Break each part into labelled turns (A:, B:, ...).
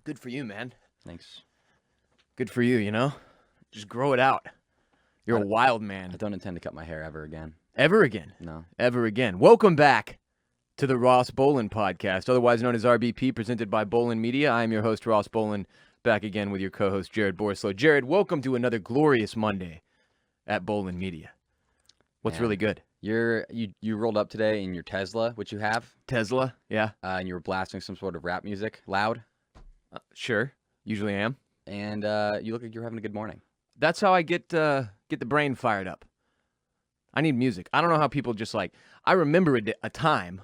A: Good for you, man.
B: Thanks.
A: Good for you, you know? Just grow it out. You're a wild
B: I
A: man.
B: don't intend to cut my hair ever again.
A: Ever again.
B: No.
A: Ever again. Welcome back to the Ross Bolen podcast, otherwise known as RBP, presented by Bolen Media. I am your host, Ross Bolen, back again with your co-host, Jared Borislow. Jared, welcome to another glorious Monday at Bolen Media. What's really good?
B: You rolled up today in your Tesla, which you have,
A: Tesla? Yeah.
B: and you were blasting some sort of rap music, loud,
A: Sure. Usually am.
B: and you look like you're having a good morning.
A: That's how I get the brain fired up. I need music. I don't know how people just like... I remember a time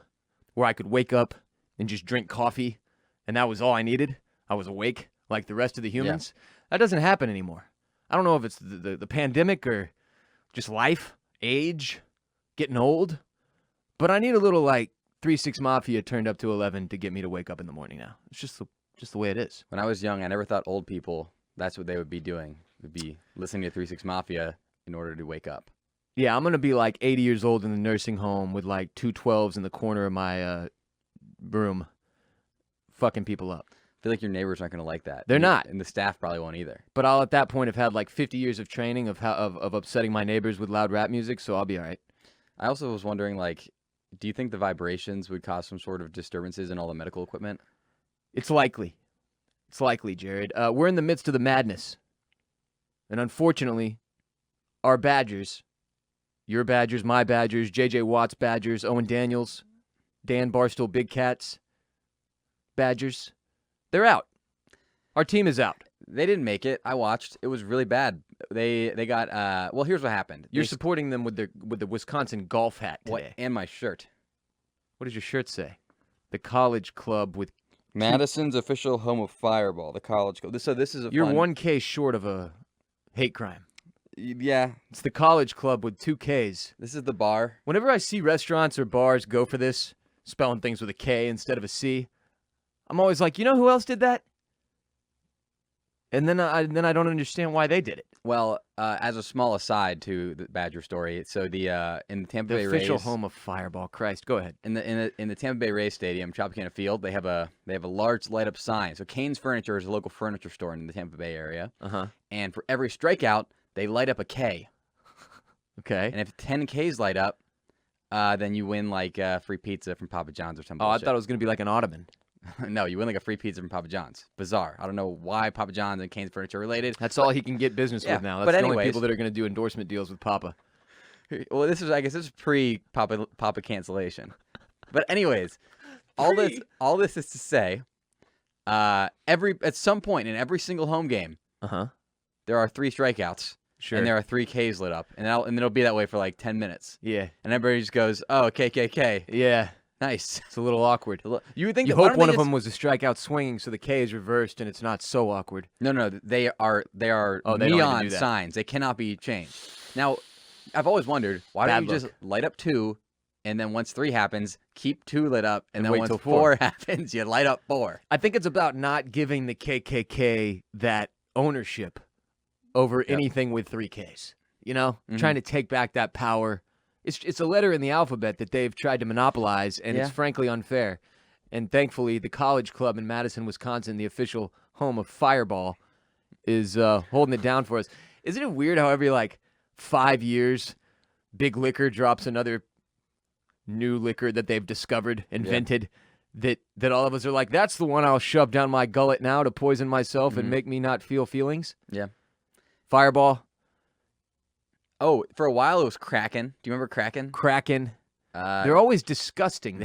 A: where I could wake up and just drink coffee, and that was all I needed. I was awake like the rest of the humans. That doesn't happen anymore. I don't know if it's the pandemic or just life, age, getting old, but I need a little like 3-6 Mafia turned up to 11 to get me to wake up in the morning now. It's just the way it is.
B: When I was young, I never thought old people, that's what they would be doing. Would be listening to 3-6 Mafia in order to wake up.
A: Yeah, I'm going to be like 80 years old in the nursing home with like 2 12s in the corner of my room fucking people up.
B: I feel like your neighbors aren't going to like that.
A: They're not.
B: And the staff probably won't either.
A: But I'll at that point have had like 50 years of training of upsetting my neighbors with loud rap music, so I'll be all right.
B: I also was wondering, like, do you think the vibrations would cause some sort of disturbances in all the medical equipment?
A: It's likely. It's likely, Jared. We're in the midst of the madness. And unfortunately, our Badgers, your Badgers, my Badgers, J.J. Watt's Badgers, Owen Daniels, Dan Barstool Big Cats Badgers, they're out. Our team is out.
B: They didn't make it. I watched. It was really bad. They got well, here's what happened.
A: You're supporting them with the Wisconsin golf hat today.
B: What, and my shirt.
A: What does your shirt say? The college club with
B: Madison's official home of Fireball, the college club. So this is a
A: You're
B: fun...
A: 1K short of a hate crime.
B: Yeah.
A: It's the college club with 2 Ks.
B: This is the bar.
A: Whenever I see restaurants or bars go for this, spelling things with a K instead of a C, I'm always like, you know who else did that? And then I don't understand why they did it.
B: Well, as a small aside to the Badger story, so the in the Tampa Bay
A: The official
B: Rays,
A: home of Fireball. Christ, go ahead.
B: in the Tampa Bay Rays Stadium, Tropicana Field, they have a large light up sign. So Kane's Furniture is a local furniture store in the Tampa Bay area, and for every strikeout, they light up a K.
A: Okay.
B: And if 10 Ks light up, then you win like free pizza from Papa John's or something.
A: Oh, I thought it was gonna be like an ottoman.
B: No, you win like a free pizza from Papa John's. Bizarre. I don't know why Papa John's and Kane's Furniture are related.
A: That's all he can get business with now. That's
B: but
A: the only
B: anyways,
A: people that are gonna do endorsement deals with Papa.
B: Well, this is pre Papa cancellation. But anyways, all this is to say, at some point in every single home game, there are 3 strikeouts.
A: Sure.
B: And there are 3 Ks lit up, and it'll be that way for like 10 minutes.
A: Yeah.
B: And everybody just goes, "Oh, KKK."
A: Yeah.
B: Nice.
A: It's a little awkward.
B: You would think
A: you hope one of them was a strikeout swinging, so the K is reversed and it's not so awkward.
B: No, they are neon signs. They cannot be changed. Now, I've always wondered, why don't you just light up 2, and then once 3 happens, keep 2 lit up, and then
A: wait
B: once
A: till
B: 4 happens, you light up 4.
A: I think it's about not giving the KKK that ownership over anything with 3 Ks. You know, trying to take back that power. It's a letter in the alphabet that they've tried to monopolize, and it's frankly unfair. And thankfully, the college club in Madison, Wisconsin, the official home of Fireball, is holding it down for us. Isn't it weird how every, like, 5 years, Big Liquor drops another new liquor that they've discovered, invented, that all of us are like, that's the one I'll shove down my gullet now to poison myself and make me not feel feelings?
B: Yeah.
A: Fireball.
B: Oh, for a while it was Kraken. Do you remember Kraken?
A: Kraken. They're always disgusting.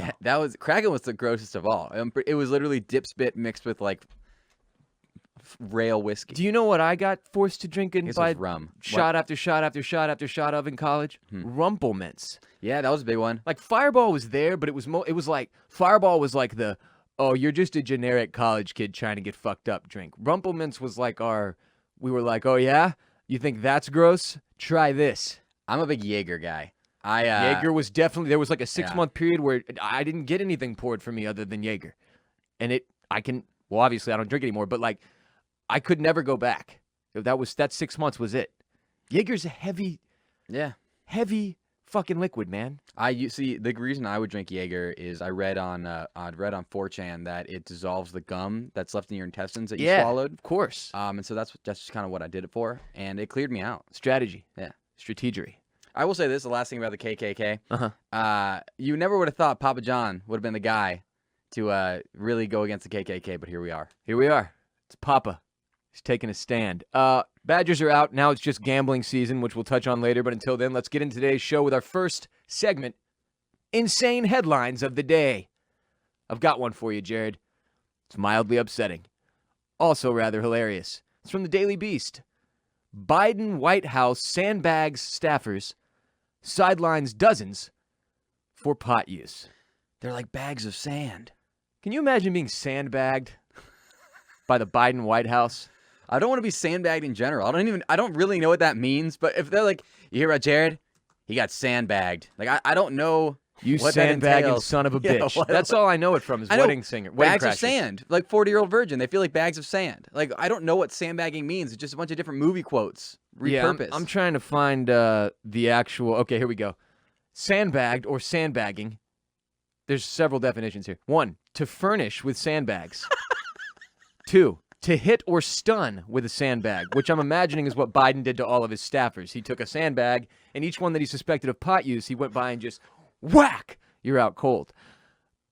B: Kraken was the grossest of all. It was literally dip spit mixed with like rail whiskey.
A: Do you know what I got forced to drink in by
B: rum?
A: Shot after shot after shot after shot of in college? Rumplemints.
B: Yeah, that was a big one.
A: Like Fireball was there, but it was like Fireball was like the you're just a generic college kid trying to get fucked up drink. Rumplemints was like we were like, oh yeah, you think that's gross? Try this.
B: I'm a big Jaeger guy.
A: Jaeger was definitely, there was like a 6-month period where I didn't get anything poured for me other than Jaeger. And obviously I don't drink anymore, but like I could never go back. That 6 months was it. Jaeger's a heavy fucking liquid, man.
B: You see, the reason I would drink Jaeger is I read on 4chan that it dissolves the gum that's left in your intestines that you swallowed.
A: Of course.
B: And so that's just kind of what I did it for, and it cleared me out.
A: Strategy.
B: Yeah.
A: Strategery.
B: I will say this, the last thing about the KKK.
A: Uh-huh.
B: You never would have thought Papa John would have been the guy to really go against the KKK, but here we are.
A: Here we are. It's Papa. He's taking a stand. Badgers are out. Now it's just gambling season, which we'll touch on later. But until then, let's get into today's show with our first segment, Insane Headlines of the Day. I've got one for you, Jared. It's mildly upsetting. Also rather hilarious. It's from the Daily Beast. Biden White House sandbags staffers, sidelines dozens for pot use.
B: They're like bags of sand.
A: Can you imagine being sandbagged by the Biden White House?
B: I don't want to be sandbagged in general. I don't really know what that means, but if they're like, you hear about Jared? He got sandbagged. Like, I don't know
A: You
B: what
A: sandbagging son of a
B: Yeah,
A: bitch.
B: what-
A: That's all I know it from is wedding singer.
B: Bags
A: Wedding
B: of sand. Like 40-year-old virgin. They feel like bags of sand. Like, I don't know what sandbagging means. It's just a bunch of different movie quotes. Repurposed.
A: Yeah, I'm trying to find the actual... Okay, here we go. Sandbagged or sandbagging. There's several definitions here. 1, to furnish with sandbags. 2, to hit or stun with a sandbag, which I'm imagining is what Biden did to all of his staffers. He took a sandbag, and each one that he suspected of pot use, he went by and just whack, you're out cold.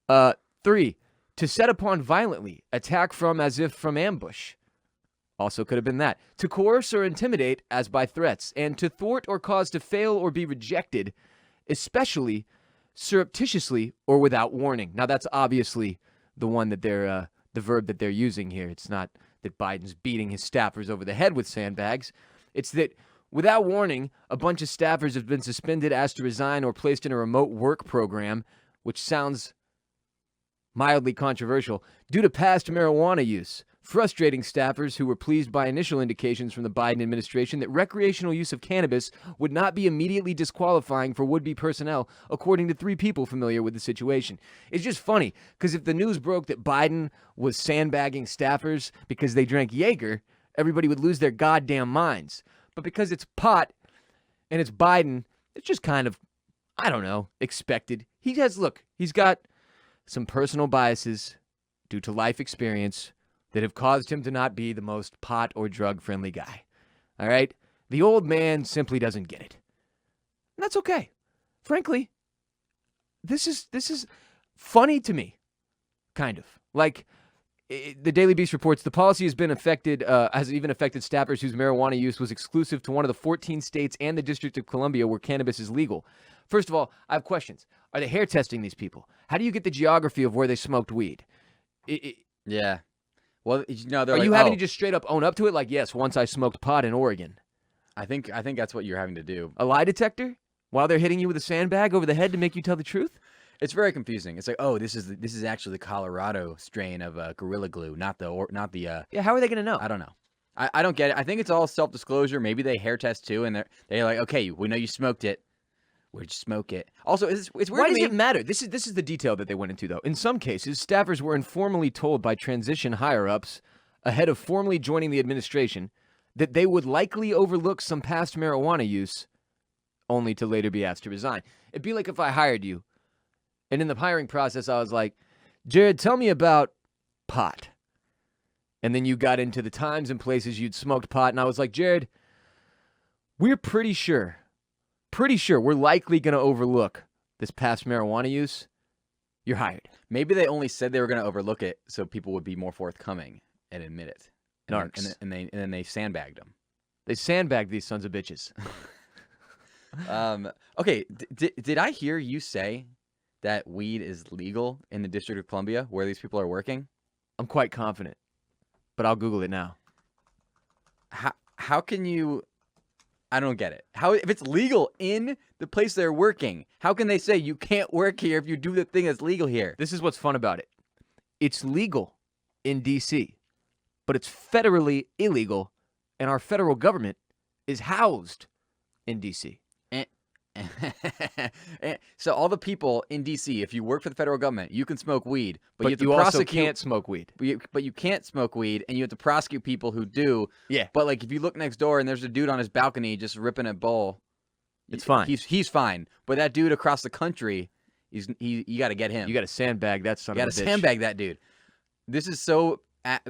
A: 3, to set upon violently, attack from as if from ambush. Also could have been that. To coerce or intimidate as by threats, and to thwart or cause to fail or be rejected, especially surreptitiously or without warning. Now that's obviously the one that they're the verb that they're using here. It's not that Biden's beating his staffers over the head with sandbags. It's that without warning, a bunch of staffers have been suspended, asked to resign, or placed in a remote work program, which sounds mildly controversial, due to past marijuana use, frustrating staffers who were pleased by initial indications from the Biden administration that recreational use of cannabis would not be immediately disqualifying for would-be personnel, according to 3 people familiar with the situation. It's just funny, because if the news broke that Biden was sandbagging staffers because they drank Jaeger, everybody would lose their goddamn minds. But because it's pot and it's Biden, it's just kind of, I don't know, expected. He's got some personal biases due to life experience that have caused him to not be the most pot or drug-friendly guy. All right? The old man simply doesn't get it. And that's okay. Frankly, this is funny to me, kind of. Like, the Daily Beast reports, the policy has even affected staffers whose marijuana use was exclusive to one of the 14 states and the District of Columbia where cannabis is legal. First of all, I have questions. Are they hair testing these people? How do you get the geography of where they smoked weed?
B: Yeah. Well, they're
A: Are
B: like,
A: you having to just straight up own up to it? Like, yes, once I smoked pot in Oregon.
B: I think that's what you're having to do.
A: A lie detector? While they're hitting you with a sandbag over the head to make you tell the truth?
B: It's very confusing. It's like, oh, this is actually the Colorado strain of Gorilla Glue, not the.
A: Yeah, how are they going to know?
B: I don't know. I don't get it. I think it's all self-disclosure. Maybe they hair test too, and they're like, okay, we know you smoked it. Where'd you smoke it? Also, it's weird.
A: Why does it matter? This is the detail that they went into, though. In some cases, staffers were informally told by transition higher-ups ahead of formally joining the administration that they would likely overlook some past marijuana use, only to later be asked to resign. It'd be like if I hired you, and in the hiring process, I was like, Jared, tell me about pot. And then you got into the times and places you'd smoked pot, and I was like, Jared, we're pretty sure we're likely going to overlook this past marijuana use. You're hired.
B: Maybe they only said they were going to overlook it so people would be more forthcoming and admit it.
A: Narcs.
B: And then they sandbagged them.
A: They sandbagged these sons of bitches.
B: Okay, did I hear you say that weed is legal in the District of Columbia where these people are working?
A: I'm quite confident, but I'll Google it now.
B: How can you... I don't get it. How, if it's legal in the place they're working, how can they say you can't work here if you do the thing that's legal here?
A: This is what's fun about it. It's legal in D.C., but it's federally illegal, and our federal government is housed in D.C.
B: So all the people in D.C., if you work for the federal government, you can smoke weed, but you have to
A: also
B: prosecute.
A: can't smoke weed.
B: But you can't smoke weed, and you have to prosecute people who do.
A: Yeah.
B: But like, if you look next door and there's a dude on his balcony just ripping a bowl,
A: It's fine.
B: He's fine. But that dude across the country, you got to get him.
A: You got to sandbag that son of a bitch.
B: You got to sandbag that dude. This is so.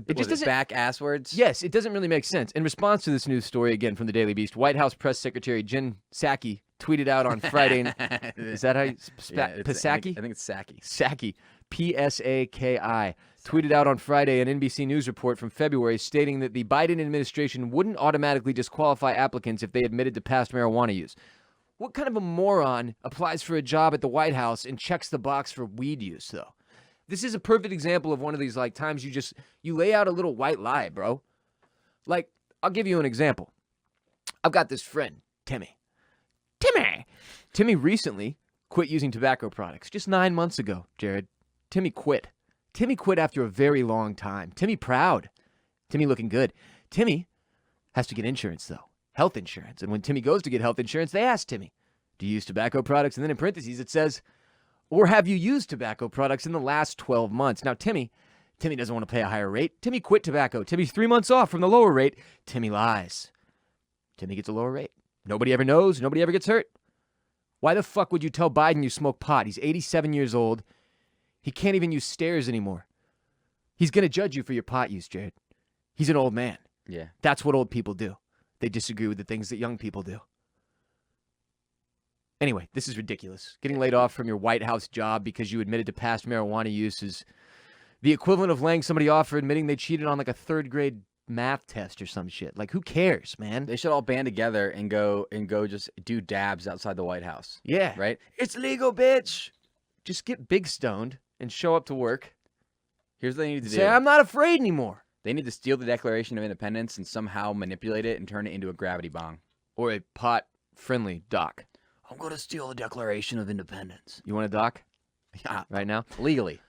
A: It just doesn't
B: back ass words.
A: Yes, it doesn't really make sense. In response to this news story, again from the Daily Beast, White House Press Secretary Jen Psaki tweeted out on Friday. Is that how you Psaki?
B: I think it's Psaki.
A: Psaki, P-S-A-K-I, tweeted out on Friday an NBC News report from February stating that the Biden administration wouldn't automatically disqualify applicants if they admitted to past marijuana use. What kind of a moron applies for a job at the White House and checks the box for weed use, though? This is a perfect example of one of these times you lay out a little white lie, bro. Like, I'll give you an example. I've got this friend, Timmy. Timmy recently quit using tobacco products. Just 9 months ago, Jared. Timmy quit. Timmy quit after a very long time. Timmy proud. Timmy looking good. Timmy has to get insurance, though. Health insurance. And when Timmy goes to get health insurance, they ask Timmy, do you use tobacco products? And then in parentheses, it says, or have you used tobacco products in the last 12 months? Now, Timmy doesn't want to pay a higher rate. Timmy quit tobacco. Timmy's 3 months off from the lower rate. Timmy lies. Timmy gets a lower rate. Nobody ever knows. Nobody ever gets hurt. Why the fuck would you tell Biden you smoke pot? He's 87 years old. He can't even use stairs anymore. He's going to judge you for your pot use, Jared. He's an old man.
B: Yeah.
A: That's what old people do. They disagree with the things that young people do. Anyway, this is ridiculous. Getting laid off from your White House job because you admitted to past marijuana use is the equivalent of laying somebody off for admitting they cheated on a third grade math test or some shit. Who cares, man?
B: They should all band together and go just do dabs outside the White House.
A: Yeah.
B: Right? It's legal, bitch.
A: Just get big stoned and show up to work.
B: Here's what they need to do.
A: Say, I'm not afraid anymore.
B: They need to steal the Declaration of Independence and somehow manipulate it and turn it into a gravity bong.
A: Or a pot-friendly doc.
B: I'm going to steal the Declaration of Independence.
A: You want a doc?
B: Yeah.
A: Right now?
B: Legally.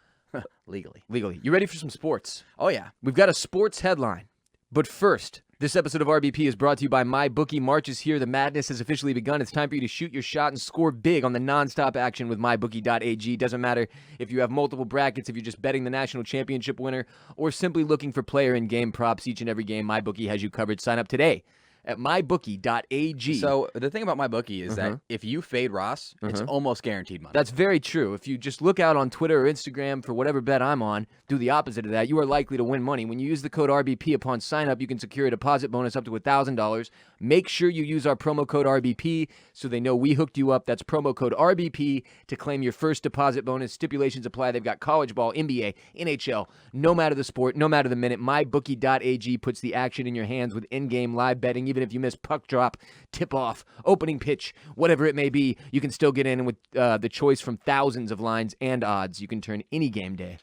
B: Legally.
A: You ready for some sports?
B: Oh, yeah.
A: We've got a sports headline. But first, this episode of RBP is brought to you by MyBookie. March is here. The madness has officially begun. It's time for you to shoot your shot and score big on the nonstop action with MyBookie.ag. Doesn't matter if you have multiple brackets, if you're just betting the national championship winner, or simply looking for player and game props each and every game, MyBookie has you covered. Sign up today at mybookie.ag.
B: So the thing about MyBookie is that if you fade Ross, it's almost guaranteed money.
A: That's very true. If you just look out on Twitter or Instagram for whatever bet I'm on, do the opposite of that, you are likely to win money. When you use the code RBP upon sign up, you can secure a deposit bonus up to $1,000. Make sure you use our promo code RBP so they know we hooked you up. That's promo code RBP to claim your first deposit bonus. Stipulations apply. They've got college ball, NBA, NHL, no matter the sport, no matter the minute. MyBookie.ag puts the action in your hands with in-game live betting. Even if you miss puck drop, tip-off, opening pitch, whatever it may be, you can still get in with the choice from thousands of lines and odds. You can turn any game day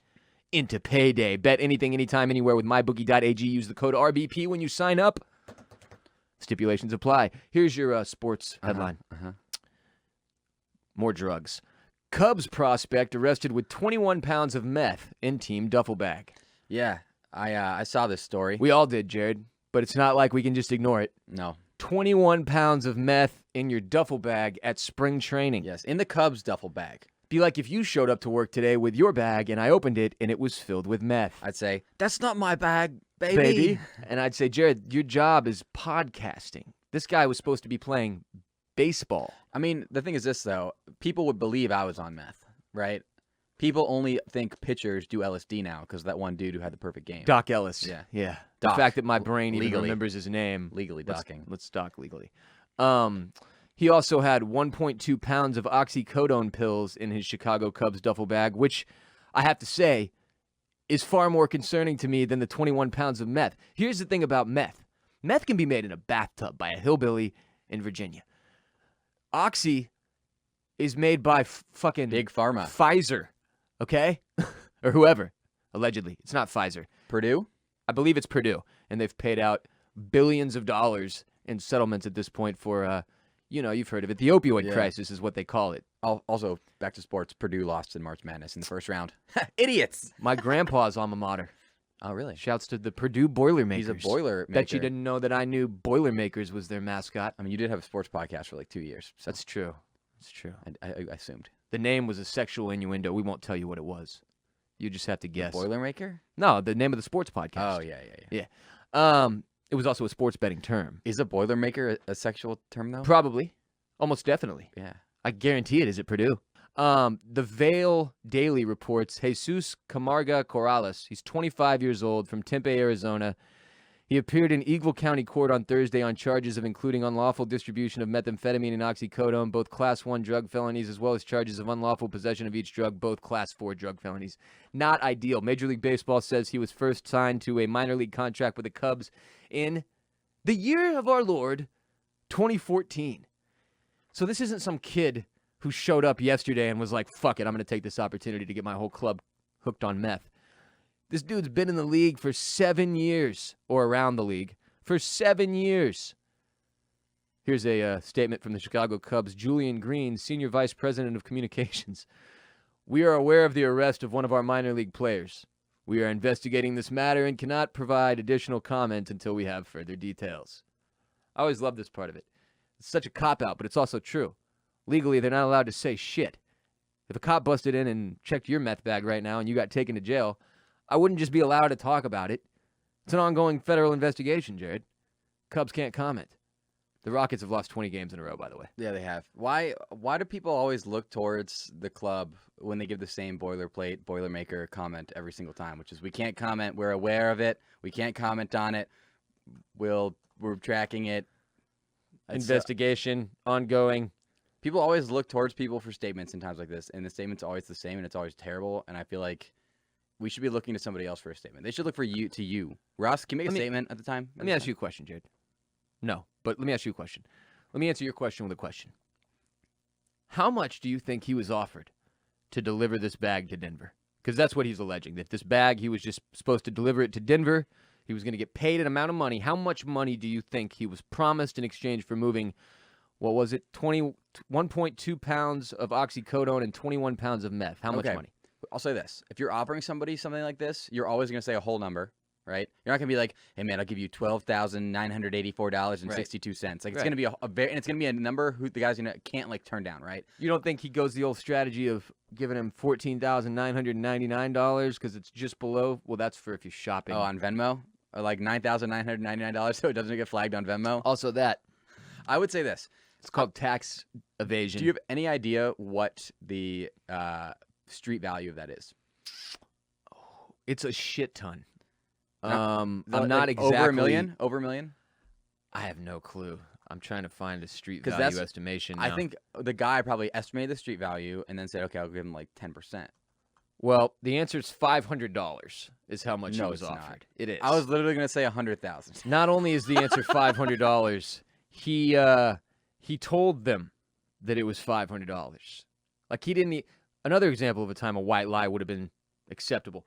A: into payday. Bet anything, anytime, anywhere with MyBookie.ag. Use the code RBP when you sign up. Stipulations apply. Here's your sports headline. More drugs. Cubs prospect arrested with 21 pounds of meth in team duffel bag.
B: Yeah, I saw this story.
A: We all did, Jared. But it's not like we can just ignore it.
B: No.
A: 21 pounds of meth in your duffel bag at spring training.
B: Yes, in the Cubs duffel bag.
A: Be like if you showed up to work today with your bag and I opened it and it was filled with meth.
B: I'd say, that's not my bag, baby.
A: And I'd say, Jared, your job is podcasting. This guy was supposed to be playing baseball.
B: I mean, the thing is this, though. People would believe I was on meth, right? People only think pitchers do LSD now because of that one dude who had the perfect game.
A: Doc Ellis.
B: Yeah.
A: The
B: Doc.
A: fact that my brain even
B: Legally.
A: remembers his name.
B: Legally docking.
A: Let's doc legally. He also had 1.2 pounds of oxycodone pills in his Chicago Cubs duffel bag, which I have to say is far more concerning to me than the 21 pounds of meth. Here's the thing about meth. Meth can be made in a bathtub by a hillbilly in Virginia. Oxy is made by fucking
B: Big Pharma.
A: Pfizer, okay? Or whoever, allegedly. It's not Pfizer.
B: Purdue?
A: I believe it's Purdue, and they've paid out billions of dollars in settlements at this point for, you've heard of it. The opioid crisis is what they call it.
B: Also, back to sports, Purdue lost in March Madness in the first round. Idiots!
A: My grandpa's alma mater.
B: Oh, really?
A: Shouts to the Purdue Boilermakers.
B: He's a Boilermaker.
A: Bet you didn't know that I knew Boilermakers was their mascot.
B: I mean, you did have a sports podcast for like 2 years. So
A: That's true. It's true.
B: I assumed.
A: The name was a sexual innuendo. We won't tell you what it was. You just have to guess.
B: Boilermaker?
A: No, the name of the sports podcast.
B: Oh, yeah.
A: Yeah. It was also a sports betting term.
B: Is a Boilermaker a sexual term, though?
A: Probably. Almost definitely.
B: Yeah.
A: I guarantee it is at Purdue. The Vail Daily reports Jesus Camarga Corrales. He's 25 years old from Tempe, Arizona. He appeared in Eagle County Court on Thursday on charges of including unlawful distribution of methamphetamine and oxycodone, both Class 1 drug felonies, as well as charges of unlawful possession of each drug, both Class 4 drug felonies. Not ideal. Major League Baseball says he was first signed to a minor league contract with the Cubs in the year of our Lord, 2014. So this isn't some kid who showed up yesterday and was like, fuck it, I'm going to take this opportunity to get my whole club hooked on meth. This dude's been in the league for 7 years, or around the league, for 7 years. Here's a statement from the Chicago Cubs. Julian Green, Senior Vice President of Communications. We are aware of the arrest of one of our minor league players. We are investigating this matter and cannot provide additional comment until we have further details. I always love this part of it. It's such a cop-out, but it's also true. Legally, they're not allowed to say shit. If a cop busted in and checked your meth bag right now and you got taken to jail, I wouldn't just be allowed to talk about it. It's an ongoing federal investigation, Jared. Cubs can't comment. The Rockets have lost 20 games in a row, by the way.
B: Yeah, they have. Why do people always look towards the club when they give the same boilerplate, Boilermaker comment every single time, which is we can't comment, we're aware of it, we can't comment on it, we're tracking it.
A: Investigation, ongoing.
B: People always look towards people for statements in times like this, and the statement's always the same, and it's always terrible, and I feel like we should be looking to somebody else for a statement. They should look for you. Ross, can you make a statement at the time?
A: Let me ask you a question, Jared. No, but let me ask you a question. Let me answer your question with a question. How much do you think he was offered to deliver this bag to Denver? Because that's what he's alleging, that this bag, he was just supposed to deliver it to Denver. He was going to get paid an amount of money. How much money do you think he was promised in exchange for moving, what was it, 1.2 pounds of oxycodone and 21 pounds of meth? How much money?
B: I'll say this. If you're offering somebody something like this, you're always going to say a whole number, right? You're not going to be like, hey, man, I'll give you $12,984.62. Like, it's going to be and it's going to be a number who the guy's going to can't, like, turn down, right?
A: You don't think he goes the old strategy of giving him $14,999 because it's just below? Well, that's for if you're shopping.
B: Oh, on Venmo? Or like $9,999 so it doesn't get flagged on Venmo?
A: Also that.
B: I would say this.
A: It's called tax evasion.
B: Do you have any idea what the street value of that is?
A: It's a shit ton.
B: I'm
A: not exactly
B: over a million. Over a million.
A: I have no clue. I'm trying to find a street value estimation. Now.
B: I think the guy probably estimated the street value and then said, "Okay, I'll give him like 10%."
A: Well, the answer is $500. Is how much he was offered.
B: Not.
A: It is.
B: I was literally going to say 100,000.
A: Not only is the answer $500, he told them that it was $500. Like he didn't. Another example of a time a white lie would have been acceptable.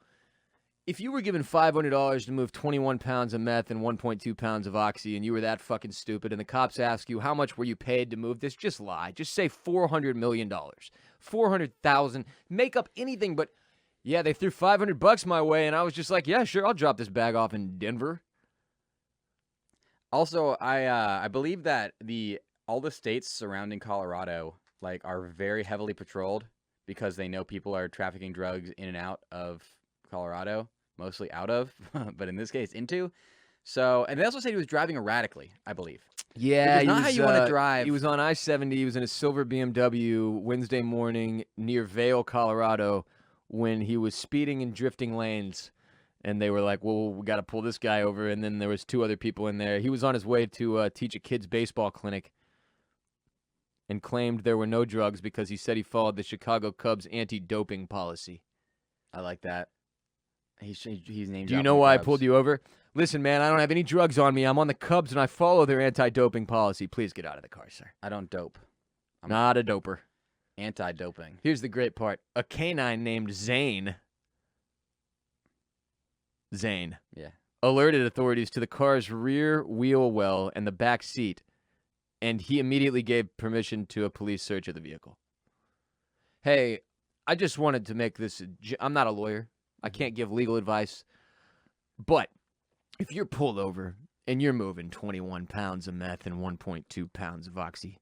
A: If you were given $500 to move 21 pounds of meth and 1.2 pounds of oxy and you were that fucking stupid and the cops ask you how much were you paid to move this, just lie. Just say $400 million. 400,000. Make up anything but, yeah, they threw $500 my way and I was just like, yeah, sure, I'll drop this bag off in Denver.
B: Also, I believe that all the states surrounding Colorado like are very heavily patrolled because they know people are trafficking drugs in and out of Colorado. Mostly out of, but in this case, into. So, and they also said he was driving erratically, I believe.
A: Yeah,
B: which is not how you want to drive.
A: He was on I-70. He was in a silver BMW Wednesday morning near Vail, Colorado, when he was speeding in drifting lanes. And they were like, well, we got to pull this guy over. And then there was 2 other people in there. He was on his way to teach a kid's baseball clinic and claimed there were no drugs because he said he followed the Chicago Cubs anti-doping policy.
B: I like that. He's named.
A: Do you know why I pulled you over? Listen, man, I don't have any drugs on me. I'm on the Cubs, and I follow their anti-doping policy. Please get out of the car, sir.
B: I don't dope.
A: I'm not a doper.
B: Anti-doping.
A: Here's the great part. A canine named Zane.
B: Yeah.
A: Alerted authorities to the car's rear wheel well and the back seat, and he immediately gave permission to a police search of the vehicle. Hey, I just wanted to make this... I'm not a lawyer. I can't give legal advice, but if you're pulled over and you're moving 21 pounds of meth and 1.2 pounds of oxy,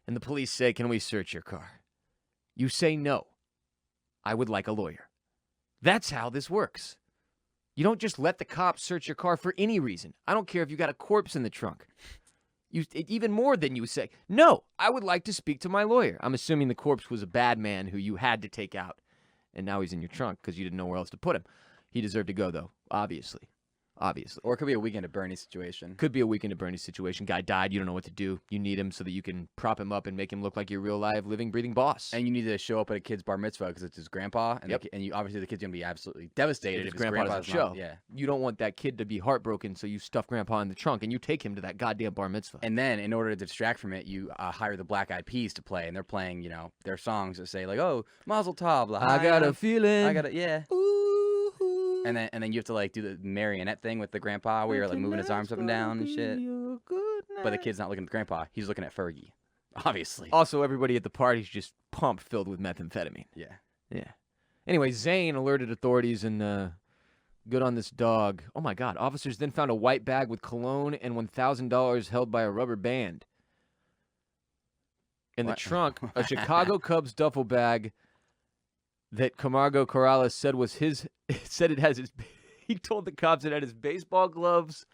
A: and the police say, can we search your car? You say no. I would like a lawyer. That's how this works. You don't just let the cops search your car for any reason. I don't care if you got a corpse in the trunk. Even more than you say, no, I would like to speak to my lawyer. I'm assuming the corpse was a bad man who you had to take out, and now he's in your trunk because you didn't know where else to put him. He deserved to go, though, obviously.
B: Or it could be a Weekend at Bernie's situation.
A: Could be a Weekend at Bernie's situation. Guy died. You don't know what to do. You need him so that you can prop him up and make him look like your real live, living, breathing boss.
B: And you need to show up at a kid's bar mitzvah because it's his grandpa. And, obviously the kid's going to be absolutely devastated if his grandpa doesn't show.
A: Yeah. You don't want that kid to be heartbroken, so you stuff grandpa in the trunk and you take him to that goddamn bar mitzvah.
B: And then in order to distract from it, you hire the Black Eyed Peas to play. And they're playing, their songs that say like, oh, Mazel Tov.
A: I got a feeling.
B: Yeah. And then you have to like do the marionette thing with the grandpa where you're like moving his arms up and down and shit. But the kid's not looking at the grandpa. He's looking at Fergie, obviously.
A: Also, everybody at the party's just pumped, filled with methamphetamine.
B: Yeah.
A: Anyway, Zane alerted authorities and good on this dog. Oh, my God. Officers then found a white bag with cologne and $1,000 held by a rubber band. In the trunk, a Chicago Cubs duffel bag that Camargo Corrales said was his. Said it has his. He told the cops it had his baseball gloves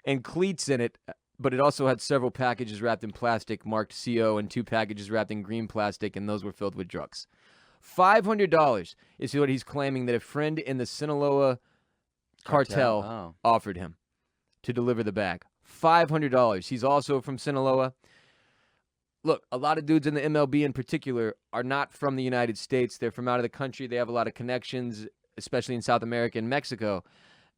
A: and cleats in it, but it also had several packages wrapped in plastic marked CO and 2 packages wrapped in green plastic, and those were filled with drugs. $500 is what he's claiming that a friend in the Sinaloa cartel offered him to deliver the bag. $500. He's also from Sinaloa. Look, a lot of dudes in the MLB in particular are not from the United States. They're from out of the country. They have a lot of connections, especially in South America and Mexico.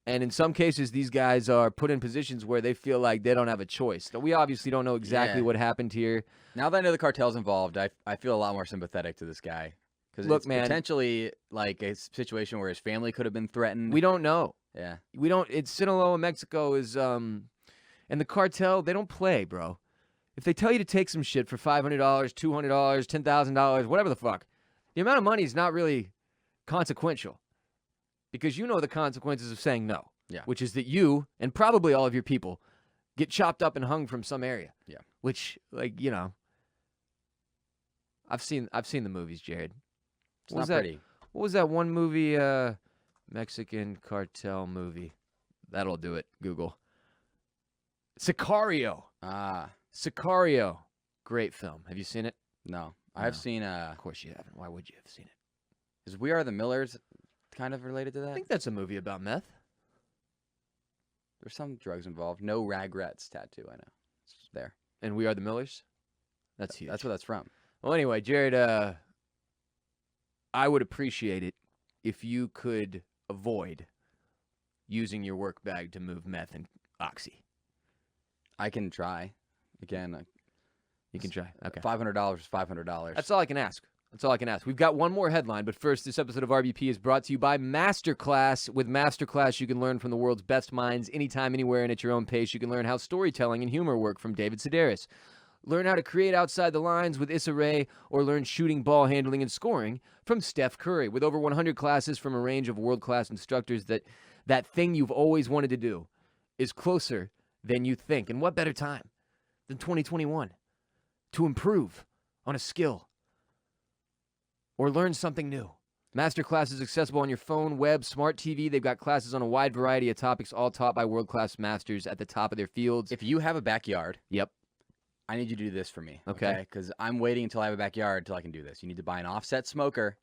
A: And in some cases, these guys are put in positions where they feel like they don't have a choice. So we obviously don't know exactly what happened here.
B: Now that I know the cartel's involved, I feel a lot more sympathetic to this guy. Because it's potentially like a situation where his family could have been threatened.
A: We don't know.
B: Yeah.
A: We don't. It's Sinaloa, Mexico is, and the cartel, they don't play, bro. If they tell you to take some shit for $500, $200, $10,000, whatever the fuck, the amount of money is not really consequential. Because you know the consequences of saying no.
B: Yeah.
A: Which is that you, and probably all of your people, get chopped up and hung from some area.
B: Yeah.
A: Which, like, I've seen the movies, Jared.
B: It's not pretty.
A: What was that one movie, Mexican cartel movie? That'll do it, Google. Sicario. Sicario. Great film. Have you seen it?
B: No. I've seen...
A: Of course you haven't. Why would you have seen it?
B: Is We Are the Millers kind of related to that?
A: I think that's a movie about meth.
B: There's some drugs involved. No regrets tattoo, I know. It's there.
A: And We Are the Millers? That's huge.
B: That's where that's from.
A: Well, anyway, Jared, I would appreciate it if you could avoid using your work bag to move meth and oxy.
B: I can try. Again,
A: you can try. Okay.
B: $500 is $500.
A: That's all I can ask. That's all I can ask. We've got one more headline, but first, this episode of RBP is brought to you by Masterclass. With Masterclass, you can learn from the world's best minds anytime, anywhere, and at your own pace. You can learn how storytelling and humor work from David Sedaris. Learn how to create outside the lines with Issa Rae, or learn shooting, ball handling, and scoring from Steph Curry. With over 100 classes from a range of world-class instructors, that thing you've always wanted to do is closer than you think. And what better time than 2021 to improve on a skill or learn something new. Masterclass is accessible on your phone, web, smart TV. They've got classes on a wide variety of topics, all taught by world-class masters at the top of their fields.
B: If you have a backyard,
A: yep,
B: I need you to do this for me.
A: Okay?
B: Because I'm waiting until I have a backyard until I can do this. You need to buy an offset smoker.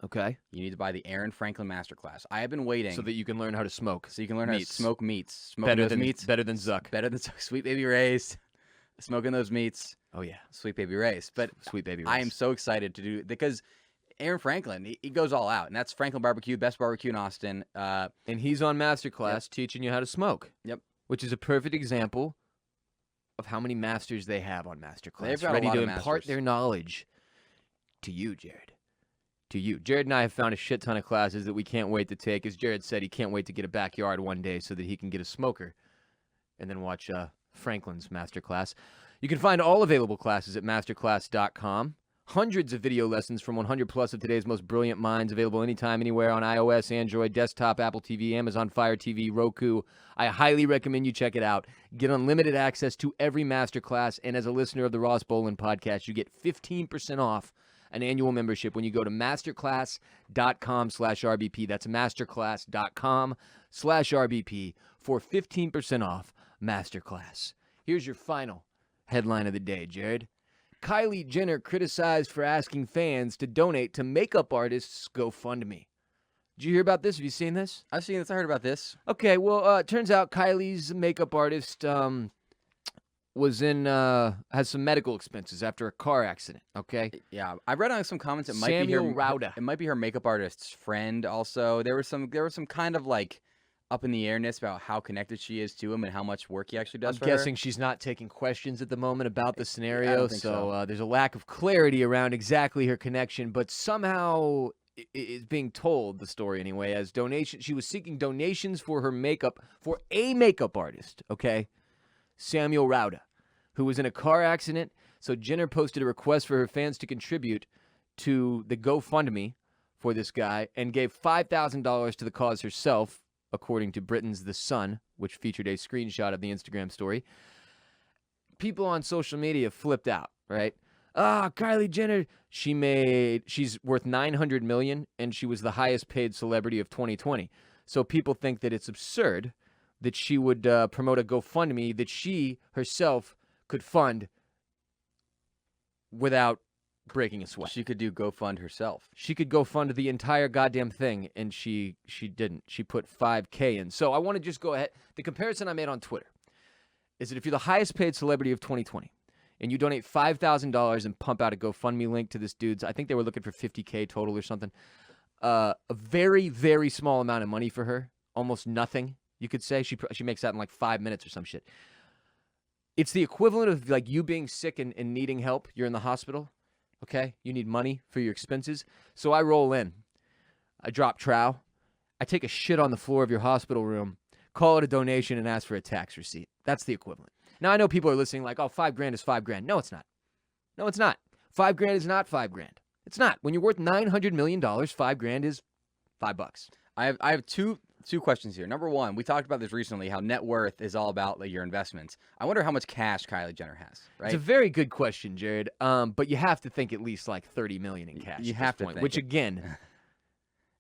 A: Okay.
B: You need to buy the Aaron Franklin Masterclass. I have been waiting.
A: So that you can learn how to smoke.
B: So you can learn how to smoke meats.
A: Better than Zuck.
B: Better than Sweet Baby Ray's. Smoking those meats.
A: Oh, yeah.
B: Sweet Baby Ray's. But
A: Sweet Baby Ray's.
B: I am so excited to do because Aaron Franklin, he goes all out. And that's Franklin Barbecue, best barbecue in Austin.
A: And he's on Masterclass teaching you how to smoke.
B: Yep.
A: Which is a perfect example of how many masters they have on Masterclass.
B: They've got
A: ready
B: a lot
A: to
B: of
A: impart
B: masters.
A: their knowledge to you, Jared. To you. Jared and I have found a shit ton of classes that we can't wait to take. As Jared said, he can't wait to get a backyard one day so that he can get a smoker and then watch Franklin's Masterclass. You can find all available classes at masterclass.com. Hundreds of video lessons from 100 plus of today's most brilliant minds, available anytime, anywhere on iOS, Android, desktop, Apple TV, Amazon Fire TV, Roku. I highly recommend you check it out. Get unlimited access to every masterclass, and as a listener of the Ross Bolen podcast, you get 15% off an annual membership when you go to masterclass.com/RBP. That's masterclass.com/RBP for 15% off Masterclass. Here's your final headline of the day, Jared. Kylie Jenner criticized for asking fans to donate to makeup artists' GoFundMe. Did you hear about this? Have you seen this?
B: I've seen this. I heard about this.
A: Okay, well, it turns out Kylie's makeup artist has some medical expenses after a car accident. Okay.
B: Yeah, I read on some comments it might
A: Samuel
B: be her
A: Rauda.
B: It might be her makeup artist's friend. Also, there was some kind of like up in the airness about how connected she is to him and how much work he actually does.
A: I'm guessing she's not taking questions at the moment about the scenario,
B: don't think so.
A: There's a lack of clarity around exactly her connection. But somehow it's being told, the story anyway, as donation. She was seeking donations for her makeup for a makeup artist. Okay, Samuel Rauda, who was in a car accident. So Jenner posted a request for her fans to contribute to the GoFundMe for this guy and gave $5,000 to the cause herself, according to Britain's The Sun, which featured a screenshot of the Instagram story. People on social media flipped out, right? Kylie Jenner, she's worth $900 million, and she was the highest paid celebrity of 2020. So people think that it's absurd that she would promote a GoFundMe that she herself could fund without breaking a sweat.
B: She could do GoFund herself.
A: She could go fund the entire goddamn thing, and she didn't. She put $5,000 in. So I want to just go ahead. The comparison I made on Twitter is that if you're the highest paid celebrity of 2020 and you donate $5,000 and pump out a GoFundMe link to this dude's, I think they were looking for $50,000 total or something, a very, very small amount of money for her, almost nothing, you could say. She makes that in like 5 minutes or some shit. It's the equivalent of like you being sick and needing help. You're in the hospital. Okay, you need money for your expenses. So I roll in. I drop trow. I take a shit on the floor of your hospital room, call it a donation, and ask for a tax receipt. That's the equivalent. Now, I know people are listening like, oh, $5,000 is $5,000. No, it's not. No, it's not. $5,000 is not $5,000. It's not. When you're worth $900 million, $5,000 is $5.
B: I have two questions here. Number one, we talked about this recently, how net worth is all about like, your investments. I wonder how much cash Kylie Jenner has, right?
A: It's a very good question, Jared. But you have to think at least like $30 million in cash.
B: You
A: at
B: have
A: this
B: to
A: point,
B: think
A: which
B: it.
A: again,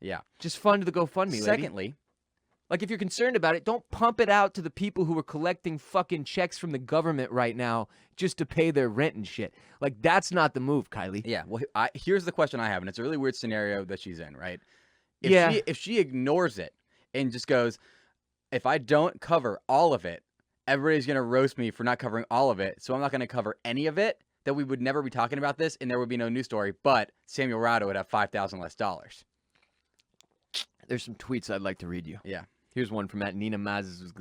B: Yeah.
A: just fund the GoFundMe, lady.
B: Secondly,
A: like, if you're concerned about it, don't pump it out to the people who are collecting fucking checks from the government right now just to pay their rent and shit. Like, that's not the move, Kylie.
B: yeah. Well, here's the question I have, and it's a really weird scenario that she's in, right? If she ignores it and just goes, if I don't cover all of it, everybody's going to roast me for not covering all of it, so I'm not going to cover any of it, then we would never be talking about this, and there would be no news story, but Samuel Rauda would have $5,000 less dollars.
A: There's some tweets I'd like to read you.
B: Yeah.
A: Here's one from Nina Mazes.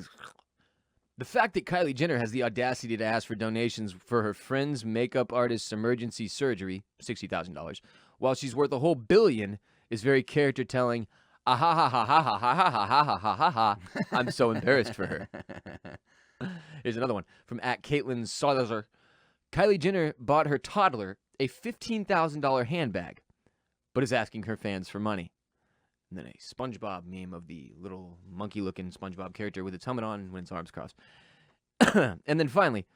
A: The fact that Kylie Jenner has the audacity to ask for donations for her friend's makeup artist's emergency surgery, $60,000, while she's worth a whole billion, is very character-telling. Ah ha ha ha ha ha ha ha ha ha ha ha ha. I'm so embarrassed for her. Here's another one from @Caitlin Salazar. Kylie Jenner bought her toddler a $15,000 handbag, but is asking her fans for money. And then a SpongeBob meme of the little monkey-looking SpongeBob character with its helmet on when its arms crossed. And then finally,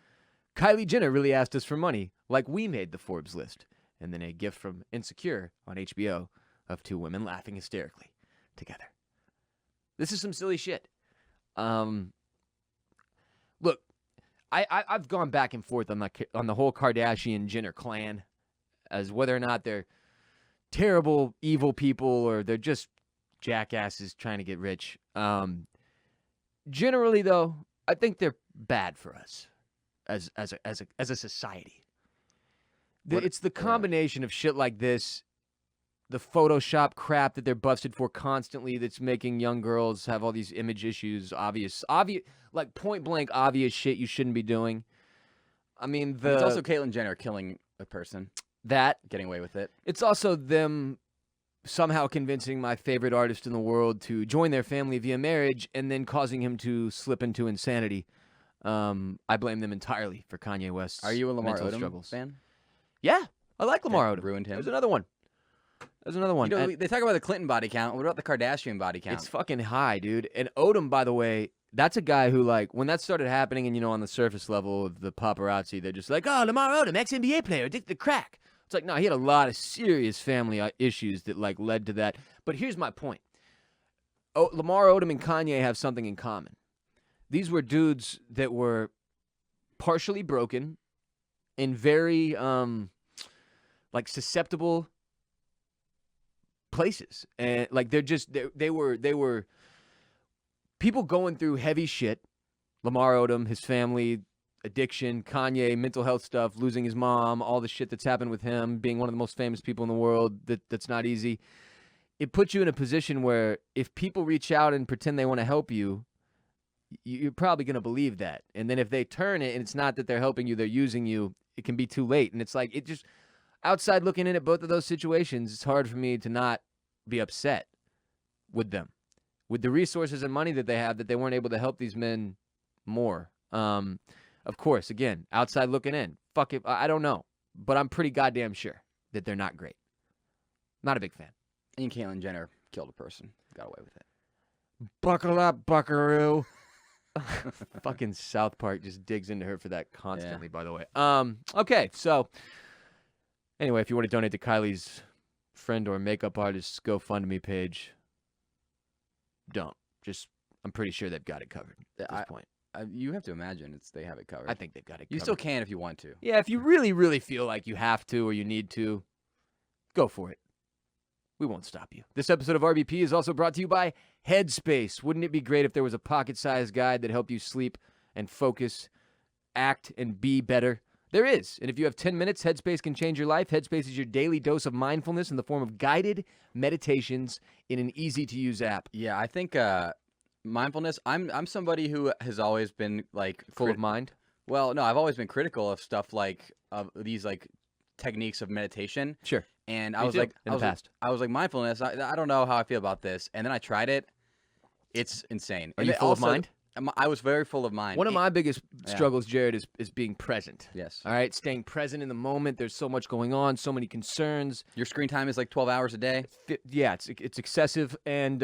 A: Kylie Jenner really asked us for money, like we made the Forbes list. And then a gif from Insecure on HBO of two women laughing hysterically together. This is some silly shit. Look, I've gone back and forth on the whole Kardashian-Jenner clan as whether or not they're terrible, evil people or they're just jackasses trying to get rich. Generally, though, I think they're bad for us as a society. It's the combination of shit like this, the Photoshop crap that they're busted for constantly that's making young girls have all these image issues, obvious, like point-blank obvious shit you shouldn't be doing. I mean,
B: It's also Caitlyn Jenner killing a person. Getting away with it. It's
A: also them somehow convincing my favorite artist in the world to join their family via marriage and then causing him to slip into insanity. I blame them entirely for Kanye West's
B: Are you a Lamar
A: mental
B: Odom
A: struggles.
B: fan?
A: Yeah, I like Lamar Odom.
B: Ruined him.
A: There's another one.
B: You know, they talk about the Clinton body count. What about the Kardashian body count?
A: It's fucking high, dude. And Odom, by the way, that's a guy who, like, when that started happening and, on the surface level of the paparazzi, they're just like, oh, Lamar Odom, ex-NBA player, addicted to crack. It's like, no, he had a lot of serious family issues that, like, led to that. But here's my point. Lamar Odom and Kanye have something in common. These were dudes that were partially broken in very like susceptible places, and like they were people going through heavy shit. Lamar Odom, his family, addiction, Kanye, mental health stuff, losing his mom, all the shit that's happened with him, being one of the most famous people in the world. That's not easy. It puts you in a position where if people reach out and pretend they want to help you, you're probably going to believe that. And then if they turn it and it's not that they're helping you, they're using you, it can be too late. And it's like, it just, outside looking in at both of those situations, it's hard for me to not be upset with them, with the resources and money that they have, that they weren't able to help these men more. Of course, again, outside looking in, fuck it, I don't know, but I'm pretty goddamn sure that they're not great. Not a big fan.
B: And Caitlyn Jenner killed a person, got away with it.
A: Buckle up, buckaroo. Fucking South Park just digs into her for that constantly, by the way. Okay, so anyway, if you want to donate to Kylie's friend or makeup artist's GoFundMe page, don't. Just, I'm pretty sure they've got it covered at this point.
B: You have to imagine they have it covered.
A: I think they've got it covered.
B: You still can if you want to.
A: Yeah, if you really, really feel like you have to or you need to, go for it. We won't stop you. This episode of RBP is also brought to you by Headspace. Wouldn't it be great if there was a pocket-sized guide that helped you sleep and focus, act, and be better? There is. And if you have 10 minutes, Headspace can change your life. Headspace is your daily dose of mindfulness in the form of guided meditations in an easy-to-use app.
B: Yeah, I think mindfulness, I'm somebody who has always been like
A: Full of mind?
B: Well, no, I've always been critical of stuff like of these like techniques of meditation.
A: Sure.
B: And
A: I was like, in the past,
B: I was like, mindfulness, I don't know how I feel about this. And then I tried it. It's insane.
A: Are you full of mind?
B: I was very full of mind.
A: One of my biggest struggles, Jared, is being present.
B: Yes.
A: All right, staying present in the moment. There's so much going on, so many concerns.
B: Your screen time is like 12 hours a day.
A: Yeah, it's excessive, and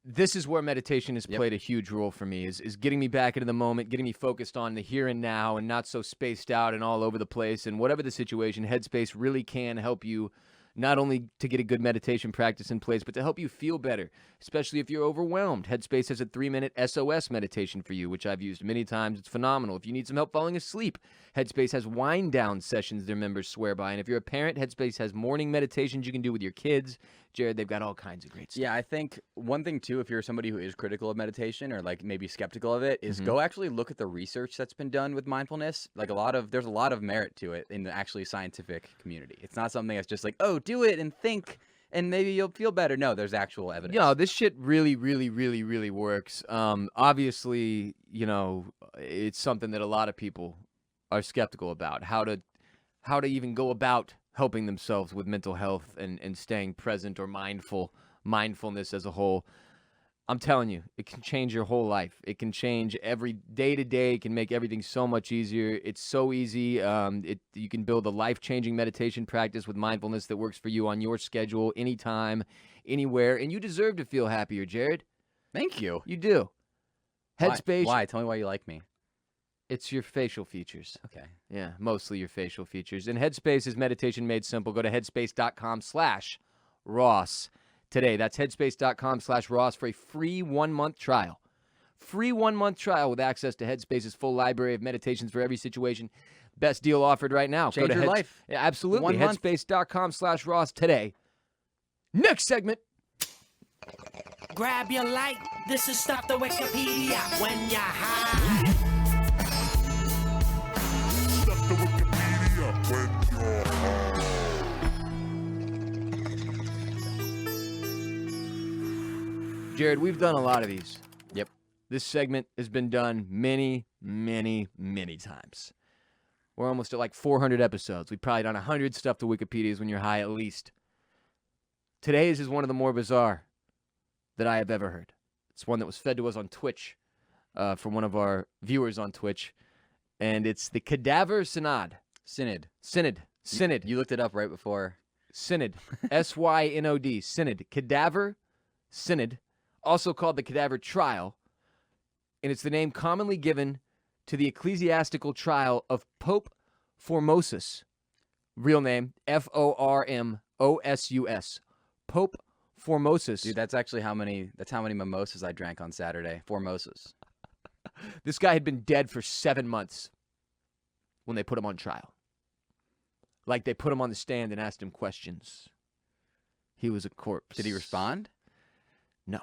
A: this is where meditation has played a huge role for me, is getting me back into the moment, getting me focused on the here and now and not so spaced out and all over the place. And whatever the situation, Headspace really can help you not only to get a good meditation practice in place, but to help you feel better, especially if you're overwhelmed. Headspace has a 3-minute SOS meditation for you, which I've used many times. It's phenomenal. If you need some help falling asleep, Headspace has wind-down sessions their members swear by. And if you're a parent, Headspace has morning meditations you can do with your kids. Jared, they've got all kinds of great stuff.
B: Yeah, I think one thing, too, if you're somebody who is critical of meditation or like maybe skeptical of it, is go actually look at the research that's been done with mindfulness. Like there's a lot of merit to it in the actually scientific community. It's not something that's just like, oh, do it and think and maybe you'll feel better. No, there's actual evidence.
A: Yeah, this shit really, really, really, really works. Obviously, you know, it's something that a lot of people are skeptical about, how to even go about helping themselves with mental health and staying present or mindfulness as a whole. I'm telling you, it can change your whole life. It can change every day to day. It can make everything so much easier. It's so easy. You can build a life-changing meditation practice with mindfulness that works for you on your schedule, anytime, anywhere. And you deserve to feel happier, Jared.
B: Thank you.
A: You do. Headspace.
B: Why? Tell me why you like me.
A: It's your facial features.
B: Okay.
A: Yeah, mostly your facial features. And Headspace is meditation made simple. Go to headspace.com/Ross today. That's headspace.com/Ross for a free 1-month trial. Free 1-month trial with access to Headspace's full library of meditations for every situation. Best deal offered right now.
B: Change your life.
A: Yeah, absolutely.
B: 1 month.
A: Headspace.com/Ross today. Next segment.
C: Grab your light. This is Stop the Wikipedia when you're high.
D: The Wikipedia when you're high.
A: Jared, we've done a lot of these.
B: Yep.
A: This segment has been done many, many, many times. We're almost at like 400 episodes. We've probably done 100 Stuff to Wikipedias when you're high at least. Today's is one of the more bizarre that I have ever heard. It's one that was fed to us on Twitch from one of our viewers on Twitch. And it's the Cadaver Synod.
B: Synod.
A: You
B: looked it up right before.
A: Synod. S-Y-N-O-D. Synod. Cadaver Synod. Also called the Cadaver Trial. And it's the name commonly given to the ecclesiastical trial of Pope Formosus. Real name, F-O-R-M-O-S-U-S. Pope Formosus.
B: Dude, that's how many mimosas I drank on Saturday. Formosus.
A: This guy had been dead for 7 months. when they put him on trial. Like they put him on the stand and asked him questions. He was a corpse.
B: Did he respond?
A: No.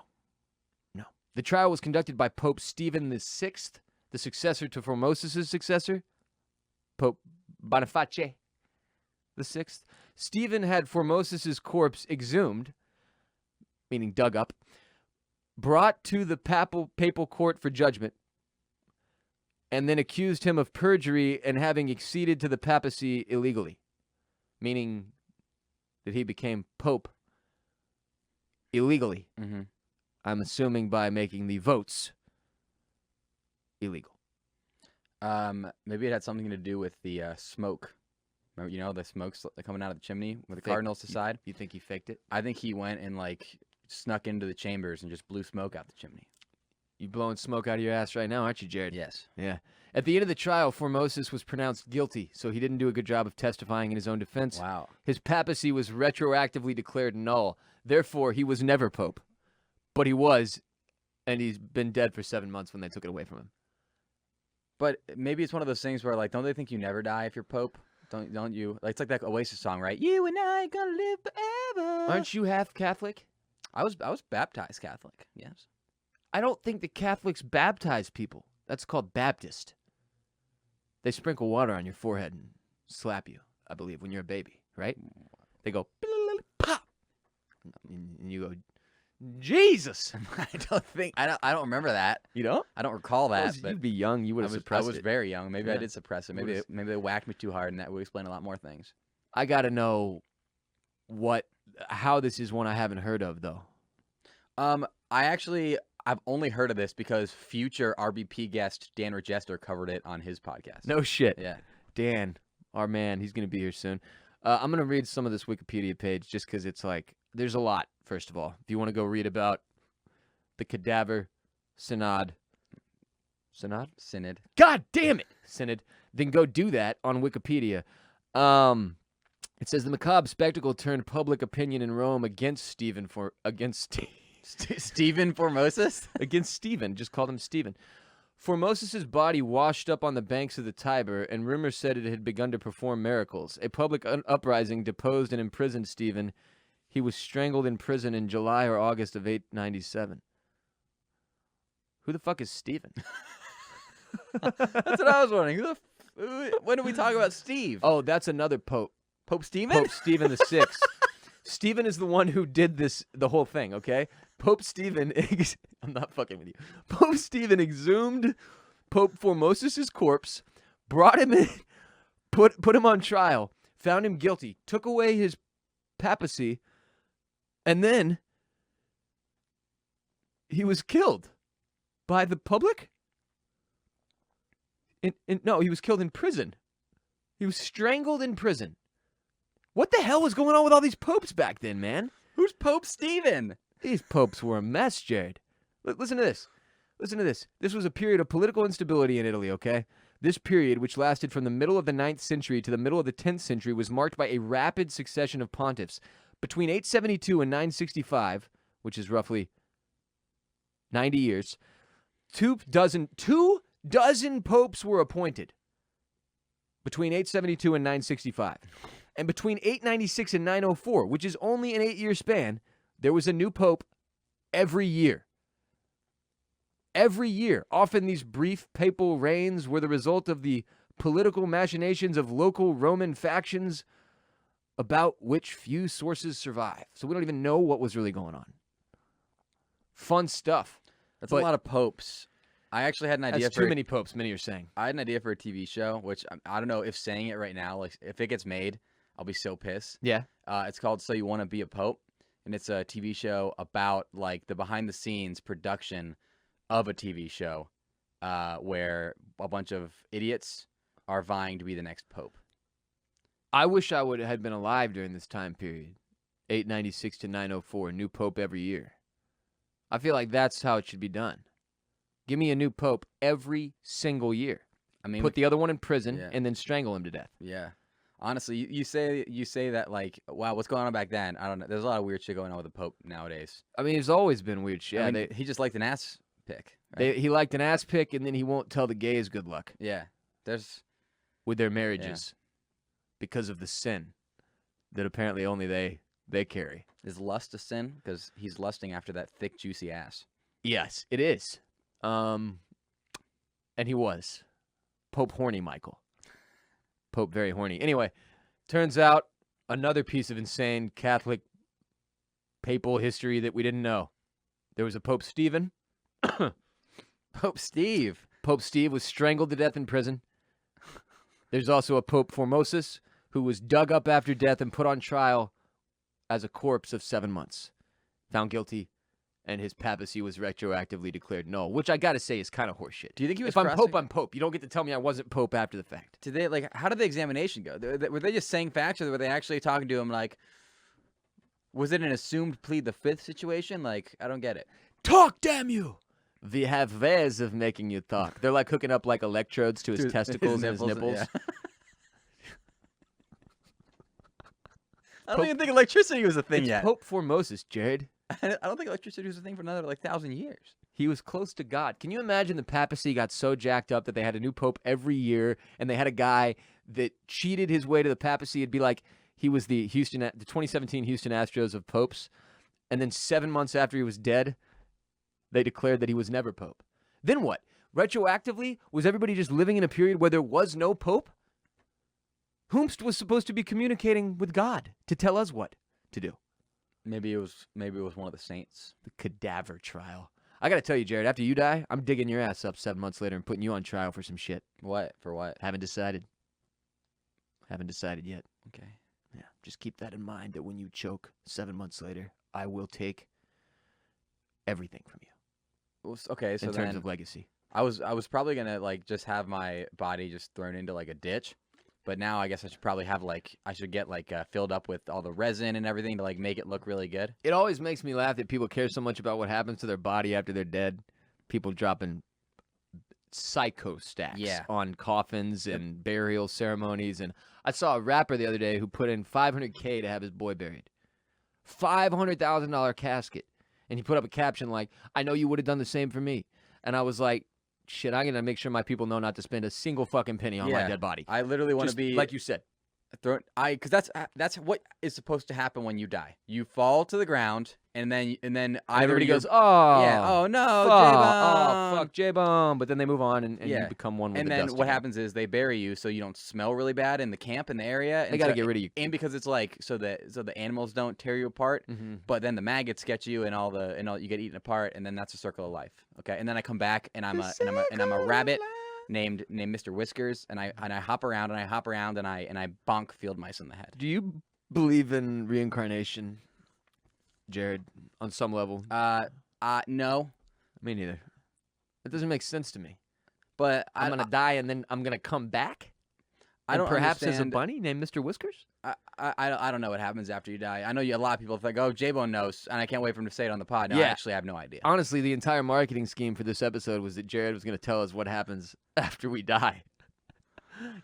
A: The trial was conducted by Pope Stephen VI, the successor to Formosus' successor, Pope Boniface VI. Stephen had Formosus' corpse exhumed, meaning dug up, brought to the papal court for judgment, and then accused him of perjury and having acceded to the papacy illegally, meaning that he became pope illegally.
B: Mm-hmm.
A: I'm assuming by making the votes illegal.
B: Maybe it had something to do with the smoke. Remember, the smoke's coming out of the chimney with the
A: Fake-
B: cardinals decide?
A: You think he faked it?
B: I think he went and snuck into the chambers and just blew smoke out the chimney.
A: You blowing smoke out of your ass right now, aren't you, Jared?
B: Yes.
A: Yeah. At the end of the trial, Formosus was pronounced guilty, so he didn't do a good job of testifying in his own defense.
B: Wow.
A: His papacy was retroactively declared null. Therefore, he was never pope. But he was, and he's been dead for 7 months when they took it away from him.
B: But maybe it's one of those things where don't they think you never die if you're pope? Don't you? It's like that Oasis song, right? You and I gonna live forever.
A: Aren't you half Catholic?
B: I was baptized Catholic. Yes.
A: I don't think the Catholics baptize people. That's called Baptist. They sprinkle water on your forehead and slap you, I believe, when you're a baby, right? They go, pop, and you go, Jesus.
B: I don't remember that.
A: You know?
B: I don't recall that. But
A: You'd be young. You would have
B: I
A: suppressed
B: was
A: it.
B: very young. Maybe I
A: Yeah.
B: did suppress it. Maybe they whacked me too hard, and that would explain a lot more things.
A: I got to know how this is one I haven't heard of, though.
B: I've only heard of this because future RBP guest Dan Regester covered it on his podcast.
A: No shit.
B: Yeah.
A: Dan, our man, he's going to be here soon. I'm going to read some of this Wikipedia page just because it's there's a lot, first of all. If you want to go read about the cadaver synod.
B: Synod.
A: God damn it! Synod. Then go do that on Wikipedia. It says the macabre spectacle turned public opinion in Rome against Stephen
B: Stephen Formosus?
A: against Stephen. Just called him Stephen. Formosus' body washed up on the banks of the Tiber, and rumors said it had begun to perform miracles. A public uprising deposed and imprisoned Stephen. He was strangled in prison in July or August of 897. Who the fuck is Stephen?
B: That's what I was wondering. When did we talk about Steve?
A: Oh, that's another pope.
B: Pope Stephen?
A: Pope Stephen the Sixth. Stephen is the one who did the whole thing, okay? Pope Stephen, I'm not fucking with you. Pope Stephen exhumed Pope Formosus' corpse, brought him in, put him on trial, found him guilty, took away his papacy, and then he was killed by the public? No, he was killed in prison. He was strangled in prison. What the hell was going on with all these popes back then, man?
B: Who's Pope Stephen?
A: These popes were a mess, Jared. Listen to this. Listen to this. This was a period of political instability in Italy, okay? This period, which lasted from the middle of the 9th century to the middle of the 10th century, was marked by a rapid succession of pontiffs. Between 872 and 965, which is roughly 90 years, two dozen popes were appointed. Between 872 and 965. And between 896 and 904, which is only an 8-year span, there was a new pope every year. Every year. Often these brief papal reigns were the result of the political machinations of local Roman factions about which few sources survive. So we don't even know what was really going on. Fun stuff.
B: That's a lot of popes. I actually had an idea
A: That's too many popes, many are saying.
B: I had an idea for a TV show, which I don't know if saying it right now, if it gets made, I'll be so pissed.
A: Yeah.
B: It's called So You Want to Be a Pope, and it's a TV show about the behind-the-scenes production of a TV show where a bunch of idiots are vying to be the next pope.
A: I wish I would have been alive during this time period. 896 to 904, new pope every year. I feel like that's how it should be done. Give me a new pope every single year.
B: I mean,
A: put the other one in prison
B: yeah.
A: and then strangle him to death.
B: Yeah. Honestly, you say that wow, what's going on back then? I don't know. There's a lot of weird shit going on with the Pope nowadays.
A: I mean, there's always been weird shit.
B: I mean, he just liked an ass pick. Right?
A: He liked an ass pick, and then he won't tell the gays good luck.
B: Yeah. There's
A: with their marriages because of the sin that apparently only they carry.
B: Is lust a sin? Because he's lusting after that thick, juicy ass.
A: Yes, it is. And he was. Pope horny Michael. Pope very horny. Anyway, turns out another piece of insane Catholic papal history that we didn't know. There was a Pope Stephen.
B: Pope Steve.
A: Pope Steve was strangled to death in prison. There's also a Pope Formosus who was dug up after death and put on trial as a corpse of 7 months. Found guilty, and his papacy was retroactively declared null, which I got to say is kind of horseshit.
B: Do you think he was
A: If I'm
B: crossing-
A: Pope, I'm Pope. You don't get to tell me I wasn't Pope after the fact.
B: Did they how did the examination go? Were they just saying facts, or were they actually talking to him like? Was it an assumed plead the fifth situation? Like, I don't get it.
A: Talk, damn you! We have ways of making you talk. They're like hooking up like electrodes to his testicles and his nipples.
B: Yeah. I don't even think electricity was a thing
A: It's
B: yet.
A: Pope Formosus, Jared.
B: I don't think electricity was a thing for another 1,000 years.
A: He was close to God. Can you imagine the papacy got so jacked up that they had a new pope every year, and they had a guy that cheated his way to the papacy? It'd be like he was the 2017 Houston Astros of popes, and then 7 months after he was dead, they declared that he was never pope. Then what? Retroactively, was everybody just living in a period where there was no pope? Whomst was supposed to be communicating with God to tell us what to do.
B: Maybe it was one of the saints.
A: The cadaver trial. I gotta tell you, Jared, after you die, I'm digging your ass up 7 months later and putting you on trial for some shit.
B: What? For what?
A: Haven't decided. Haven't decided yet.
B: Okay.
A: Yeah, just keep that in mind that when you choke 7 months later, I will take everything from you
B: Well, okay, so
A: in terms
B: then
A: of legacy.
B: I was probably gonna just have my body just thrown into like a ditch, but now I guess I should probably have I should get filled up with all the resin and everything to make it look really good.
A: It always makes me laugh that people care so much about what happens to their body after they're dead. People dropping psycho stacks on coffins and burial ceremonies. And I saw a rapper the other day who put in $500K to have his boy buried. $500,000 casket. And he put up a caption like, "I know you would have done the same for me." And I was like, shit, I'm going to make sure my people know not to spend a single fucking penny on my dead body.
B: I literally want to
A: Just
B: be
A: like you said.
B: thrown. Because that's what is supposed to happen when you die. You fall to the ground, and then
A: Everybody
B: you're-
A: goes, oh,
B: yeah, oh no,
A: fuck,
B: J-Bone.
A: oh, fuck, J-Bone. But then they move on and you
B: Yeah.
A: become one with
B: And
A: the
B: then
A: dust
B: what
A: again.
B: happens is they bury you so you don't smell really bad in the camp in the area.
A: They got to get rid of you.
B: And because it's so the animals don't tear you apart, but then the maggots get you and all you get eaten apart, and then that's a circle of life. Okay, and then I come back and I'm a rabbit named Mr. Whiskers, and I hop around and I bonk field mice in the head.
A: Do you believe in reincarnation, Jared, on some level?
B: No,
A: Me neither. It doesn't make sense to me.
B: but
A: I'm going to die and then I'm going to come back?
B: I
A: And
B: don't
A: perhaps as a
B: understand-
A: bunny named Mr. Whiskers?
B: I don't know what happens after you die. I know a lot of people think, oh, J-Bone knows, and I can't wait for him to say it on the pod. No, I
A: Yeah.
B: actually have no idea.
A: Honestly, the entire marketing scheme for this episode was that Jared was going to tell us what happens after we die.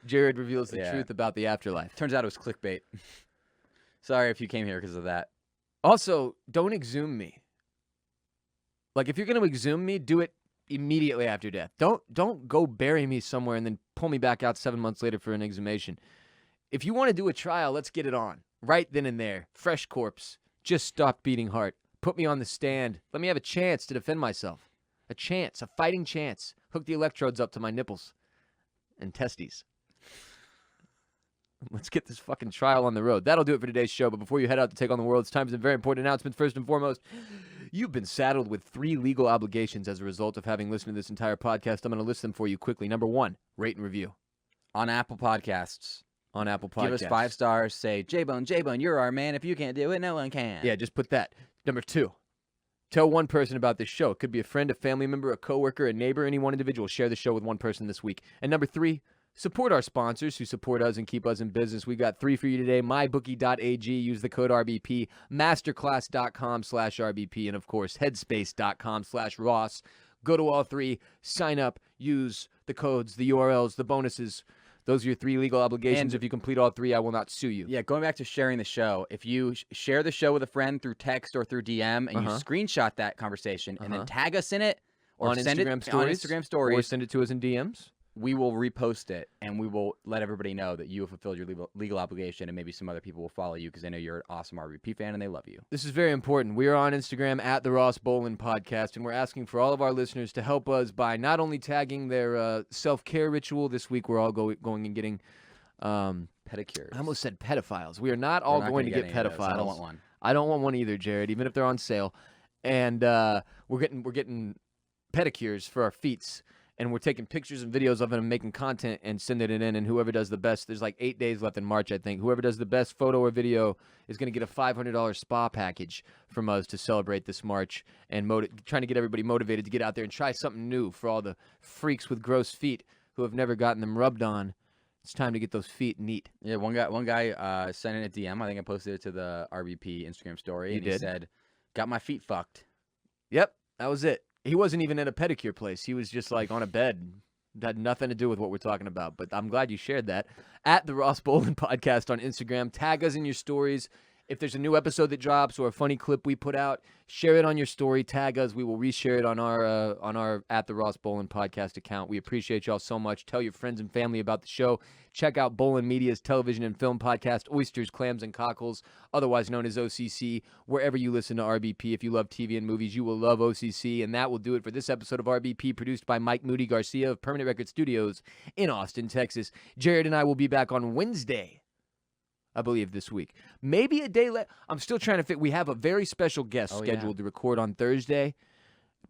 A: Jared reveals the truth about the afterlife.
B: Turns out it was clickbait. Sorry if you came here because of that.
A: Also, don't exhume me. Like, if you're going to exhume me, do it immediately after death. Don't go bury me somewhere and then pull me back out 7 months later for an exhumation. If you want to do a trial, let's get it on. Right then and there. Fresh corpse. Just stop beating heart. Put me on the stand. Let me have a chance to defend myself. A chance. A fighting chance. Hook the electrodes up to my nipples and testes. Let's get this fucking trial on the road. That'll do it for today's show. But before you head out to take on the world, it's time for some very important announcements. First and foremost, you've been saddled with 3 legal obligations as a result of having listened to this entire podcast. I'm going to list them for you quickly. Number 1, rate and review
B: On Apple Podcasts.
A: on Apple Podcasts.
B: Give us 5 stars. Say, J-Bone, you're our man. If you can't do it, no one can.
A: Yeah, just put that. Number 2, tell one person about this show. It could be a friend, a family member, a coworker, a neighbor, any one individual. Share the show with one person this week. And number 3, support our sponsors who support us and keep us in business. We got 3 for you today. MyBookie.ag. Use the code RBP. Masterclass.com/RBP. And, of course, Headspace.com/Ross. Go to all 3. Sign up. Use the codes, the URLs, the bonuses. Those are your 3 legal obligations.
B: And
A: if you complete all 3, I will not sue you.
B: Yeah, going back to sharing the show, if you share the show with a friend through text or through DM and you screenshot that conversation and then tag us in it or
A: on
B: send
A: Instagram
B: it
A: stories,
B: on Instagram stories,
A: or send it to us in DMs.
B: we will repost it and we will let everybody know that you have fulfilled your legal obligation, and maybe some other people will follow you because they know you're an awesome RBP fan and they love you.
A: This is very important. We are on Instagram at the Ross Bolen Podcast, and we're asking for all of our listeners to help us by not only tagging their self-care ritual. This week we're all going and getting
B: pedicures.
A: I almost said pedophiles. We are not all going to get pedophiles.
B: I don't want one.
A: I don't want one either, Jared, even if they're on sale. And we're getting pedicures for our feet. And we're taking pictures and videos of it and making content and sending it in. And whoever does the best, there's like 8 days left in March, I think. Whoever does the best photo or video is going to get a $500 spa package from us to celebrate this March. And trying to get everybody motivated to get out there and try something new for all the freaks with gross feet who have never gotten them rubbed on. It's time to get those feet neat.
B: Yeah, one guy sent in a DM. I think I posted it to the RBP Instagram story. He said, "Got my feet fucked."
A: Yep, that was it. He wasn't even at a pedicure place. He was just like on a bed. It had nothing to do with what we're talking about. But I'm glad you shared that. At the Ross Bolen Podcast on Instagram. Tag us in your stories. If there's a new episode that drops or a funny clip we put out, share it on your story. Tag us. We will reshare it on our at the Ross Bolen Podcast account. We appreciate y'all so much. Tell your friends and family about the show. Check out Bolen Media's television and film podcast, Oysters, Clams, and Cockles, otherwise known as OCC, wherever you listen to RBP. If you love TV and movies, you will love OCC. And that will do it for this episode of RBP, produced by Mike Moody Garcia of Permanent Record Studios in Austin, Texas. Jared and I will be back on Wednesday, I believe, this week. Maybe a day late. I'm still trying to fit. We have a very special guest scheduled to record on Thursday,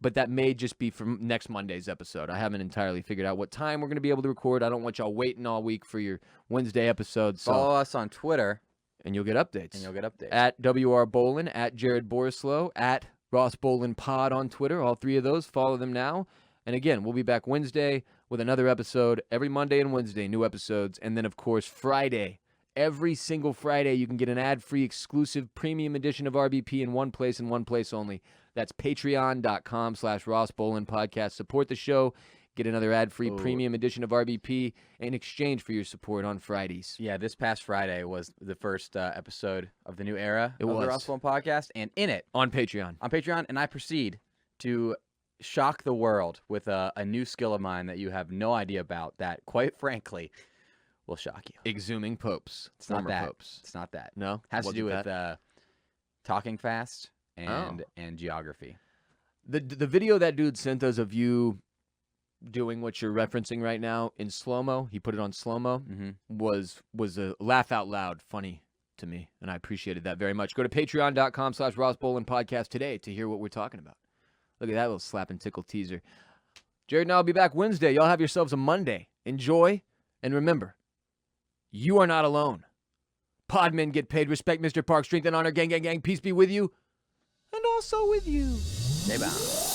A: but that may just be for next Monday's episode. I haven't entirely figured out what time we're going to be able to record. I don't want y'all waiting all week for your Wednesday episode. So
B: follow us on Twitter.
A: And you'll get updates.
B: At
A: WR Bolen, at Jared Borislow, at Ross Bolen Pod on Twitter. All three of those. Follow them now. And again, we'll be back Wednesday with another episode. Every Monday and Wednesday, new episodes. And then, of course, Friday. Every single Friday, you can get an ad-free exclusive premium edition of RBP in one place and one place only. That's patreon.com/Ross Bolen Podcast. Support the show. Get another ad-free premium edition of RBP in exchange for your support on Fridays.
B: Yeah, this past Friday was the first episode of the new era of
A: was.
B: the Ross Bolen Podcast. And in it,
A: On Patreon.
B: and I proceed to shock the world with a new skill of mine that you have no idea about that, quite frankly, will shock you.
A: Exhuming popes.
B: It's not that.
A: Popes.
B: It's not that.
A: No?
B: Has to do with
A: that?
B: talking fast and geography.
A: The video that dude sent us of you doing what you're referencing right now in slow-mo, he put it on slow-mo, was a laugh out loud funny to me, and I appreciated that very much. Go to patreon.com/Ross Bolen Podcast today to hear what we're talking about. Look at that little slap and tickle teaser. Jared and I will be back Wednesday. Y'all have yourselves a Monday. Enjoy, and remember, you are not alone. Podmen get paid. Respect Mr. Park. Strength and honor. Gang, gang, gang. Peace be with you. And also with you.
B: Stay bound.